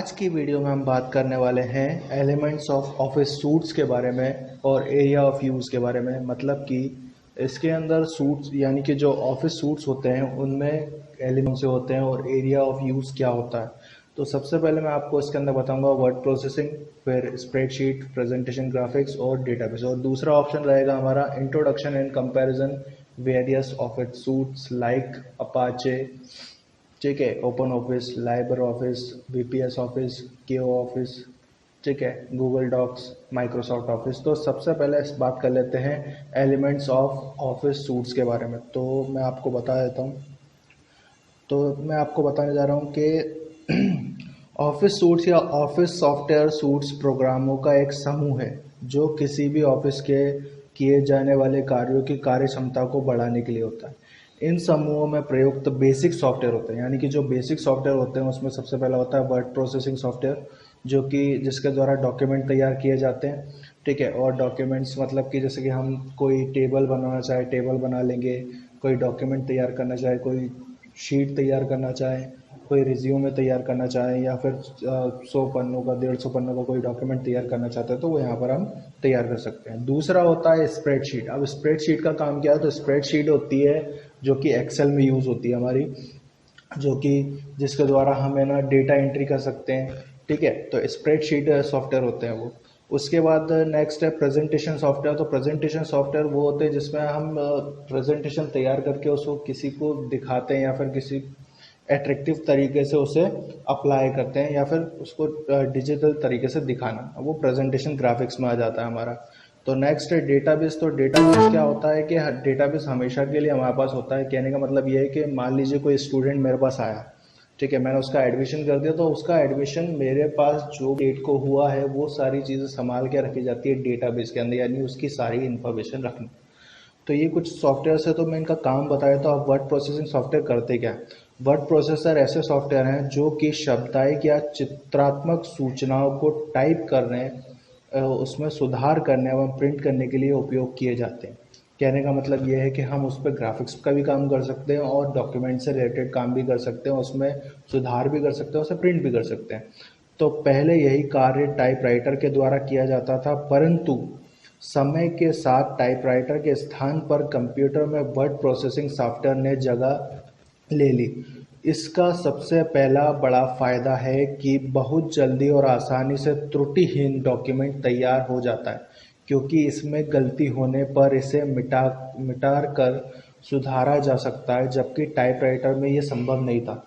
आज की वीडियो में हम बात करने वाले हैं एलिमेंट्स ऑफ ऑफिस सूट्स के बारे में और एरिया ऑफ यूज़ के बारे में। मतलब कि इसके अंदर सूट्स यानी कि जो ऑफिस सूट्स होते हैं उनमें एलिमेंट्स से होते हैं और एरिया ऑफ यूज़ क्या होता है। तो सबसे पहले मैं आपको इसके अंदर बताऊंगा वर्ड प्रोसेसिंग, फिर स्प्रेडशीट, प्रेजेंटेशन ग्राफिक्स और डेटाबेस। और दूसरा ऑप्शन रहेगा हमारा introduction and comparison various office suits like Apache, ठीक है, open office, Liber office, VPS office, केओ ऑफिस, ठीक है, गूगल डॉक्स, माइक्रोसॉफ्ट ऑफिस। तो सबसे पहले इस बात कर लेते हैं एलिमेंट्स ऑफ ऑफिस सूट्स के बारे में। तो मैं आपको बता देता हूँ। तो मैं आपको बताने जा रहा हूँ कि ऑफिस सूट्स या ऑफिस सॉफ्टवेयर सूट्स प्रोग्रामों का एक समूह है जो किसी भी ऑफिस के किए जाने वाले कार्यों की कार्य क्षमता को बढ़ाने के लिए होता है। इन समूहों में प्रयुक्त बेसिक सॉफ्टवेयर होते हैं, यानी कि जो बेसिक सॉफ्टवेयर होते हैं उसमें सबसे पहला होता है वर्ड प्रोसेसिंग सॉफ्टवेयर, जो कि जिसके द्वारा डॉक्यूमेंट तैयार किए जाते हैं, ठीक है। और डॉक्यूमेंट्स मतलब कि जैसे कि हम कोई टेबल बनाना चाहे टेबल बना लेंगे, कोई डॉक्यूमेंट तैयार करना चाहे, कोई शीट तैयार करना चाहे, कोई रिज्यूमे तैयार करना चाहे, या फिर 100 पन्नों का 150 पन्नों का कोई डॉक्यूमेंट तैयार करना चाहते हैं तो वो यहाँ पर हम तैयार कर सकते हैं। दूसरा होता है स्प्रेडशीट। अब स्प्रेडशीट का काम क्या है? तो स्प्रेडशीट होती है जो कि एक्सेल में यूज़ होती है हमारी, जो कि जिसके द्वारा हम है ना डेटा एंट्री कर सकते हैं, ठीक है। तो स्प्रेडशीट सॉफ्टवेयर होते हैं वो। उसके बाद नेक्स्ट है प्रेजेंटेशन सॉफ्टवेयर। तो प्रेजेंटेशन सॉफ्टवेयर वो होते हैं जिसमें हम प्रेजेंटेशन तैयार करके उसको किसी को दिखाते हैं या फिर किसी एट्रैक्टिव तरीके से उसे अप्लाई करते हैं या फिर उसको डिजिटल तरीके से दिखाना, वो प्रेजेंटेशन ग्राफिक्स में आ जाता है हमारा। तो नेक्स्ट है डेटाबेस। तो डेटाबेस क्या होता है कि डेटाबेस हमेशा के लिए हमारे पास होता है। कहने का मतलब ये है कि मान लीजिए कोई स्टूडेंट मेरे पास आया, ठीक है, मैंने उसका एडमिशन कर दिया, तो उसका एडमिशन मेरे पास जो डेट को हुआ है वो सारी चीज़ें संभाल के रखी जाती है डेटाबेस के अंदर, यानी उसकी सारी इन्फॉर्मेशन रखनी। तो ये कुछ सॉफ्टवेयर है, तो मैं इनका काम बताया। तो आप वर्ड प्रोसेसिंग सॉफ्टवेयर करते क्या है? वर्ड प्रोसेसर ऐसे सॉफ्टवेयर हैं जो कि शब्दायिक या चित्रात्मक सूचनाओं को टाइप करने, उसमें सुधार करने एवं प्रिंट करने के लिए उपयोग किए जाते हैं। कहने का मतलब ये है कि हम उस पर ग्राफिक्स का भी काम कर सकते हैं और डॉक्यूमेंट से रिलेटेड काम भी कर सकते हैं, उसमें सुधार भी कर सकते हैं, उसे प्रिंट भी कर सकते हैं। तो पहले यही कार्य टाइपराइटर के द्वारा किया जाता था, परंतु समय के साथ टाइपराइटर के स्थान पर कंप्यूटर में वर्ड प्रोसेसिंग सॉफ्टवेयर ने जगह ले ली। इसका सबसे पहला बड़ा फ़ायदा है कि बहुत जल्दी और आसानी से त्रुटिहीन डॉक्यूमेंट तैयार हो जाता है, क्योंकि इसमें गलती होने पर इसे मिटा कर सुधारा जा सकता है, जबकि टाइपराइटर में ये संभव नहीं था।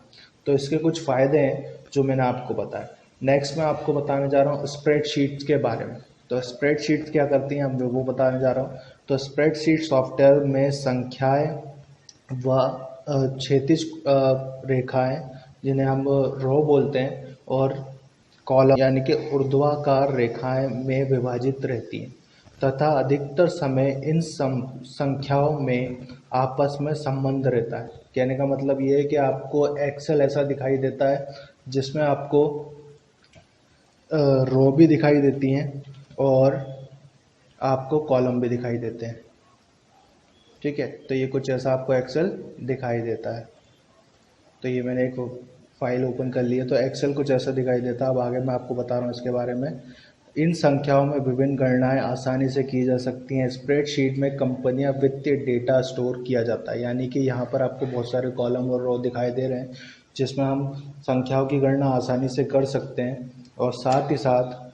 तो इसके कुछ फ़ायदे हैं जो मैंने आपको बताया। नेक्स्ट मैं आपको बताने जा रहा हूँ स्प्रेडशीट्स के बारे में। तो स्प्रेडशीट्स क्या करती हैं अब मैं वो बताने जा रहा हूँ। तो स्प्रेडशीट सॉफ्टवेयर में संख्याएं व क्षैतिज रेखाएं, जिन्हें हम रो बोलते हैं, और कॉलम यानी कि ऊर्ध्वाधर रेखाएं में विभाजित रहती हैं, तथा अधिकतर समय इन संख्याओं में आपस में संबंध रहता है। कहने का मतलब ये है कि आपको एक्सेल ऐसा दिखाई देता है जिसमें आपको रो भी दिखाई देती हैं और आपको कॉलम भी दिखाई देते हैं, ठीक है। तो ये कुछ ऐसा आपको एक्सेल दिखाई देता है। तो ये मैंने एक फाइल ओपन कर ली है, तो एक्सेल कुछ ऐसा दिखाई देता है। अब आगे मैं आपको बता रहा हूँ इसके बारे में। इन संख्याओं में विभिन्न गणनाएं आसानी से की जा सकती हैं। स्प्रेडशीट में कंपनियां वित्तीय डेटा स्टोर किया जाता है, यानी कि यहाँ पर आपको बहुत सारे कॉलम और रो दिखाई दे रहे हैं जिसमें हम संख्याओं की गणना आसानी से कर सकते हैं, और साथ ही साथ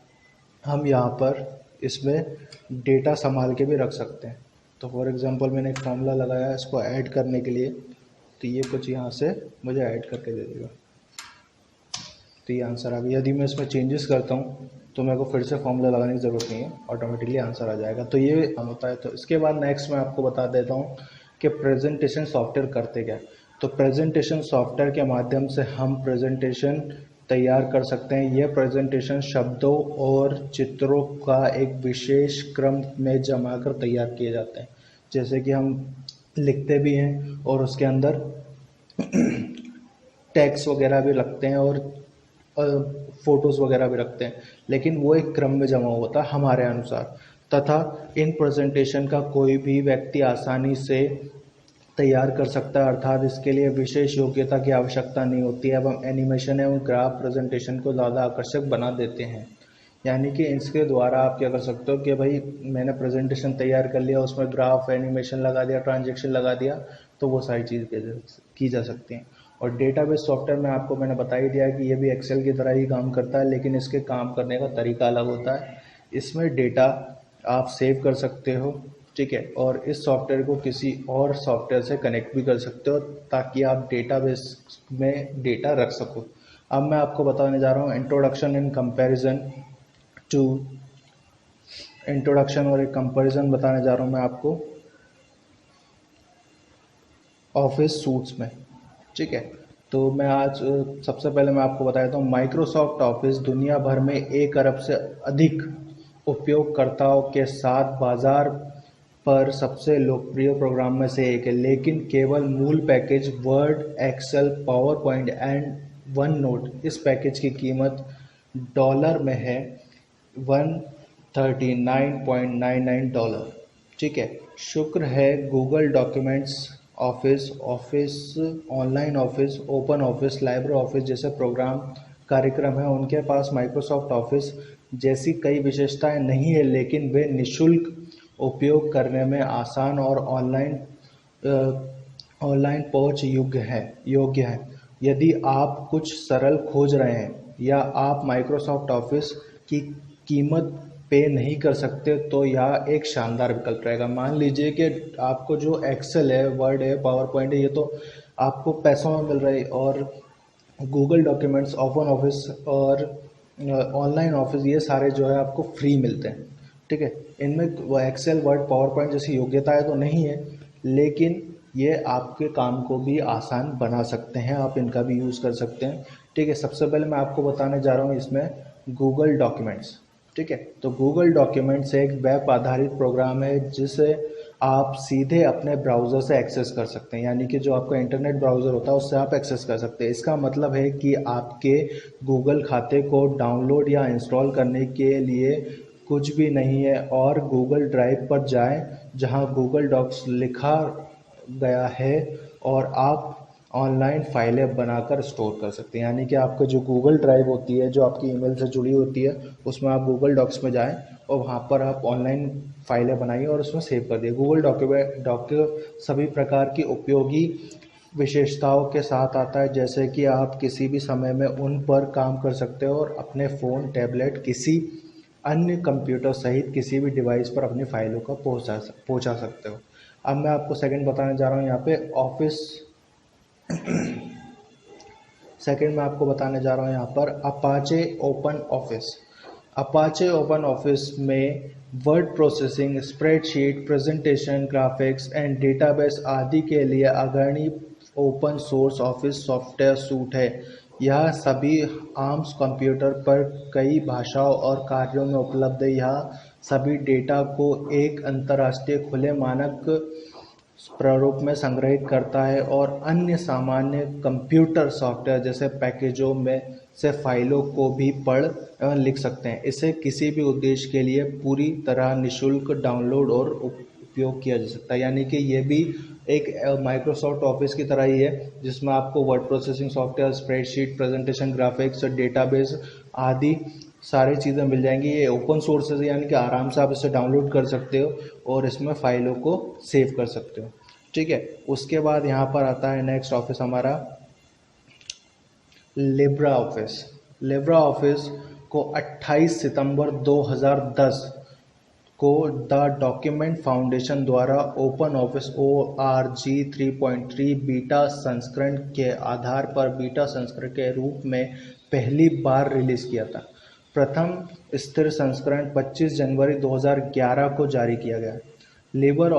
हम यहाँ पर इसमें डेटा संभाल के भी रख सकते हैं। तो फॉर एग्जांपल मैंने एक फॉर्मूला लगाया है इसको ऐड करने के लिए, तो ये कुछ यहाँ से मुझे ऐड करके दे देगा, तो ये आंसर आ गया। यदि मैं इसमें चेंजेस करता हूँ तो मेरे को फिर से फॉर्मूला लगाने की ज़रूरत नहीं है, ऑटोमेटिकली आंसर आ जाएगा। तो ये होता है। तो इसके बाद नेक्स्ट मैं आपको बता देता हूँ कि प्रेजेंटेशन सॉफ्टवेयर करते क्या। तो प्रेजेंटेशन सॉफ्टवेयर के माध्यम से हम प्रेजेंटेशन तैयार कर सकते हैं। यह प्रेजेंटेशन शब्दों और चित्रों का एक विशेष क्रम में जमा कर तैयार किए जाते हैं। जैसे कि हम लिखते भी हैं और उसके अंदर टेक्स्ट वगैरह भी रखते हैं और फोटोज़ वगैरह भी रखते हैं, लेकिन वो एक क्रम में जमा होता है हमारे अनुसार। तथा इन प्रेजेंटेशन का कोई भी व्यक्ति आसानी से तैयार कर सकता है, अर्थात इसके लिए विशेष योग्यता की आवश्यकता नहीं होती है एवं एनिमेशन एवं ग्राफ प्रेजेंटेशन को ज़्यादा आकर्षक बना देते हैं। यानी कि इसके द्वारा आप क्या कर सकते हो कि भाई मैंने प्रेजेंटेशन तैयार कर लिया, उसमें ग्राफ एनिमेशन लगा दिया, ट्रांजेक्शन लगा दिया, तो वो सारी चीज़ की जा सकती हैं। और डेटाबेस सॉफ्टवेयर में आपको मैंने बता ही दिया है कि ये भी एक्सेल की तरह ही काम करता है, लेकिन इसके काम करने का तरीका अलग होता है। इसमें डेटा आप सेव कर सकते हो, ठीक है, और इस सॉफ्टवेयर को किसी और सॉफ्टवेयर से कनेक्ट भी कर सकते हो ताकि आप डेटाबेस में डेटा रख सको। अब मैं आपको बताने जा रहा हूँ introduction in comparison to introduction और एक कंपैरिजन बताने जा रहा हूँ मैं आपको ऑफिस सूट्स में, ठीक है। तो मैं आज सबसे पहले मैं आपको बता देता हूँ माइक्रोसॉफ्ट ऑफिस दुनिया भर में 1 अरब से अधिक उपयोगकर्ताओं के साथ बाजार पर सबसे लोकप्रिय प्रोग्राम में से एक है, लेकिन केवल मूल package Word, Excel, PowerPoint and OneNote इस पैकेज की कीमत डॉलर में है $139.99, ठीक है। शुक्र है Google documents office, office online office, open office, Libre office जैसे प्रोग्राम कार्यक्रम है, उनके पास माइक्रोसॉफ्ट ऑफिस जैसी कई विशेषताएं नहीं है, लेकिन वे निशुल्क उपयोग करने में आसान और ऑनलाइन पहुंच योग्य है। यदि आप कुछ सरल खोज रहे हैं या आप माइक्रोसॉफ्ट ऑफिस की कीमत पे नहीं कर सकते तो यह एक शानदार विकल्प रहेगा। मान लीजिए कि आपको जो एक्सेल है, वर्ड है, पावर पॉइंट है, ये तो आपको पैसों में मिल रहा है, और गूगल डॉक्यूमेंट्स, ओपन ऑफिस और ऑनलाइन ऑफिस ये सारे जो है आपको फ्री मिलते हैं, ठीक है। इनमें वो एक्सेल, वर्ड, पावर पॉइंट जैसी योग्यताएं तो नहीं है, लेकिन ये आपके काम को भी आसान बना सकते हैं, आप इनका भी यूज़ कर सकते हैं, ठीक है। सबसे पहले मैं आपको बताने जा रहा हूँ इसमें गूगल डॉक्यूमेंट्स, ठीक है। तो गूगल डॉक्यूमेंट्स एक वेब आधारित प्रोग्राम है जिसे आप सीधे अपने ब्राउज़र से एक्सेस कर सकते हैं, यानी कि जो आपका इंटरनेट ब्राउज़र होता है उससे आप एक्सेस कर सकते हैं। इसका मतलब है कि आपके गूगल खाते को डाउनलोड या इंस्टॉल करने के लिए कुछ भी नहीं है, और गूगल ड्राइव पर जाएं जहां गूगल डॉक्स लिखा गया है और आप ऑनलाइन फाइलें बनाकर स्टोर कर सकते हैं। यानी कि आपका जो गूगल ड्राइव होती है, जो आपकी ईमेल से जुड़ी होती है, उसमें आप गूगल डॉक्स में जाएं और वहाँ पर आप ऑनलाइन फाइलें बनाइए और उसमें सेव कर दिए। गूगल डॉक्यूमेंट सभी प्रकार की उपयोगी विशेषताओं के साथ आता है, जैसे कि आप किसी भी समय में उन पर काम कर सकते हो और अपने फ़ोन, टैबलेट, किसी अन्य कंप्यूटर सहित किसी भी डिवाइस पर अपनी फाइलों को पहुंचा सकते हो। अब मैं आपको सेकंड बताने जा रहा हूँ यहाँ पे ऑफिस सेकंड मैं आपको बताने जा रहा हूँ यहाँ पर Apache open office. Apache open office में word processing, spreadsheet, presentation, graphics and database आदि के लिए अग्रणी open source office software suite है। यह सभी आम कंप्यूटर पर कई भाषाओं और कार्यों में उपलब्ध है। यह सभी डेटा को एक अंतर्राष्ट्रीय खुले मानक प्रारूप में संग्रहित करता है और अन्य सामान्य कंप्यूटर सॉफ्टवेयर जैसे पैकेजों में से फाइलों को भी पढ़ एवं लिख सकते हैं। इसे किसी भी उद्देश्य के लिए पूरी तरह निःशुल्क डाउनलोड और उपयोग किया जा सकता है। यानी कि ये भी एक माइक्रोसॉफ्ट ऑफिस की तरह ही है, जिसमें आपको word processing software, spreadsheet, presentation, graphics, database आदि सारी चीज़ें मिल जाएंगी। ये ओपन सोर्सेज है, यानी कि आराम से आप इसे डाउनलोड कर सकते हो और इसमें फाइलों को सेव कर सकते हो, ठीक है। उसके बाद यहाँ पर आता है नेक्स्ट ऑफिस हमारा लिब्रा ऑफिस। लिब्रा ऑफिस को 28 सितंबर 2010 को द डॉक्यूमेंट फाउंडेशन द्वारा ओपन ऑफिस ORG 3.3 बीटा संस्करण के आधार पर बीटा संस्करण के रूप में पहली बार रिलीज किया था। प्रथम स्थिर संस्करण 25 जनवरी 2011 को जारी किया गया। लिब्रा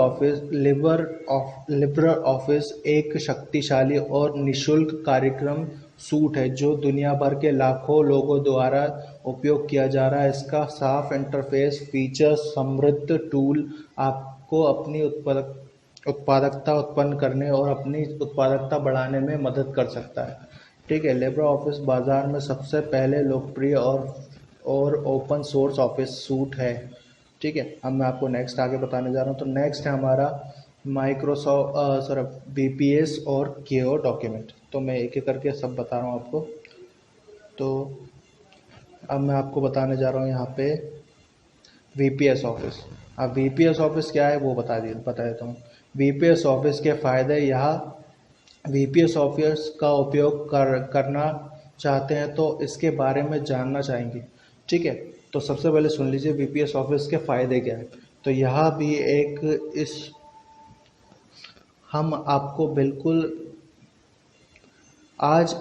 ऑफिस एक शक्तिशाली और निःशुल्क कार्यक्रम सूट है जो दुनिया भर के लाखों लोगों द्वारा उपयोग किया जा रहा है। इसका साफ इंटरफेस, फीचर समृद्ध टूल आपको अपनी उत्पादकता उत्पन्न करने और अपनी उत्पादकता बढ़ाने में मदद कर सकता है, ठीक है। लिब्रा ऑफिस बाजार में सबसे पहले लोकप्रिय और ओपन सोर्स ऑफिस सूट है, ठीक है। अब मैं आपको नेक्स्ट आगे बताने जा रहा हूँ। तो नेक्स्ट है हमारा माइक्रोसॉफ्ट VPS और KO डॉक्यूमेंट। तो मैं एक एक करके सब बता रहा हूँ आपको। तो अब मैं आपको बताने जा रहा हूँ यहाँ पे VPS ऑफिस। अब VPS ऑफिस क्या है वो बता देता हूँ। VPS ऑफिस के फ़ायदे, यहाँ VPS ऑफिस का उपयोग करना चाहते हैं तो इसके बारे में जानना चाहेंगे, ठीक है। तो सबसे पहले सुन लीजिए VPS ऑफिस के फ़ायदे क्या है। तो यहाँ भी एक इस हम आपको बिल्कुल आज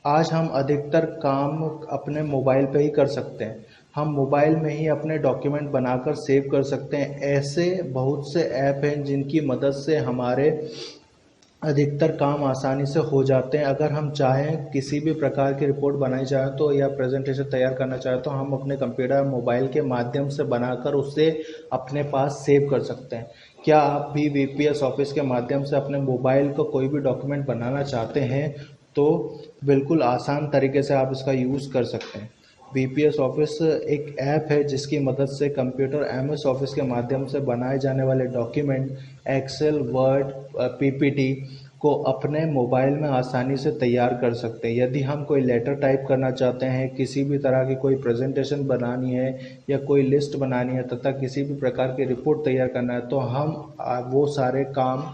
आज हम अधिकतर काम अपने मोबाइल पे ही कर सकते हैं। हम मोबाइल में ही अपने डॉक्यूमेंट बनाकर सेव कर सकते हैं। ऐसे बहुत से ऐप हैं जिनकी मदद से हमारे अधिकतर काम आसानी से हो जाते हैं। अगर हम चाहें किसी भी प्रकार की रिपोर्ट बनाई चाहें तो या प्रेजेंटेशन तैयार करना चाहें तो हम अपने कंप्यूटर मोबाइल के माध्यम से बनाकर उसे अपने पास सेव कर सकते हैं। क्या आप भी VPS ऑफिस के माध्यम से अपने मोबाइल को कोई भी डॉक्यूमेंट बनाना चाहते हैं तो बिल्कुल आसान तरीके से आप इसका यूज़ कर सकते हैं। VPS ऑफिस एक ऐप है जिसकी मदद से कंप्यूटर MS ऑफिस के माध्यम से बनाए जाने वाले डॉक्यूमेंट, एक्सेल, वर्ड, PPT को अपने मोबाइल में आसानी से तैयार कर सकते हैं। यदि हम कोई लेटर टाइप करना चाहते हैं, किसी भी तरह की कोई प्रेजेंटेशन बनानी है या कोई लिस्ट बनानी है तथा किसी भी प्रकार की रिपोर्ट तैयार करना है तो हम वो सारे काम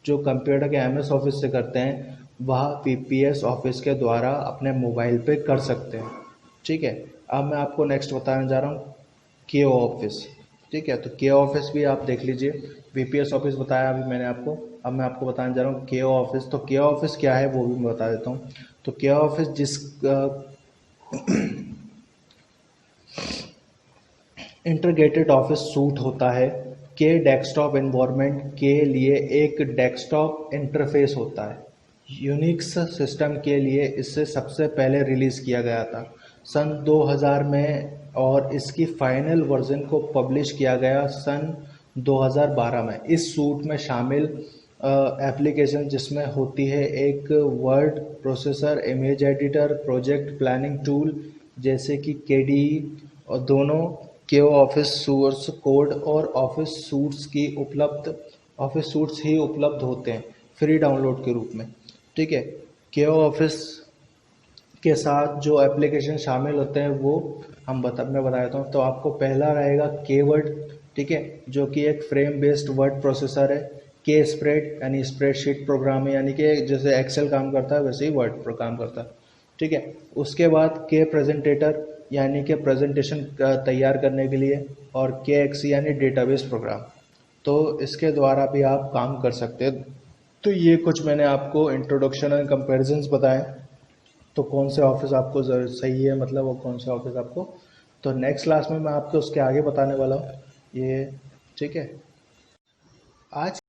जो कंप्यूटर के MS ऑफिस से करते हैं वह VPS ऑफिस के द्वारा अपने मोबाइल पे कर सकते हैं, ठीक है। अब मैं आपको नेक्स्ट बताने जा रहा हूँ KO ऑफिस, ठीक है। तो KO ऑफिस भी आप देख लीजिए। VPS ऑफिस बताया अभी मैंने आपको, अब मैं आपको बताने जा रहा हूँ KO ऑफिस। तो KO ऑफिस क्या है वो भी मैं बता देता हूँ। तो KO ऑफिस जिस इंटीग्रेटेड ऑफिस सूट होता है के डेस्कटॉप एनवायरनमेंट के लिए एक डेस्कटॉप इंटरफेस होता है। यूनिक्स सिस्टम के लिए इसे सबसे पहले रिलीज़ किया गया था सन 2000 में और इसकी फाइनल वर्जन को पब्लिश किया गया सन 2012 में। इस सूट में शामिल एप्लीकेशन जिसमें होती है एक word processor, image editor, project planning tool जैसे कि KDE, और दोनों KO ऑफिस सोर्स कोड और ऑफिस सूट्स ही उपलब्ध होते हैं फ्री डाउनलोड के रूप में, ठीक है। KO ऑफिस के साथ जो एप्लीकेशन शामिल होते हैं वो मैं बता देता हूँ। तो आपको पहला रहेगा KWord, ठीक है, जो कि एक फ्रेम बेस्ड वर्ड प्रोसेसर है। KSpread यानी स्प्रेडशीट प्रोग्राम है, यानी कि जैसे एक्सेल काम करता है वैसे ही वर्ड पर काम करता है, ठीक है। उसके बाद KPresentator यानी कि प्रेजेंटेशन तैयार करने के लिए, और KXE यानी डेटाबेस प्रोग्राम। तो इसके द्वारा भी आप काम कर सकते हैं। तो ये कुछ मैंने आपको इंट्रोडक्शन एंड कंपैरिजंस बताए। तो कौन से ऑफिस आपको सही है, मतलब वो कौन से ऑफिस आपको, तो नेक्स्ट क्लास में मैं आपको उसके आगे बताने वाला हूँ ये, ठीक है। आज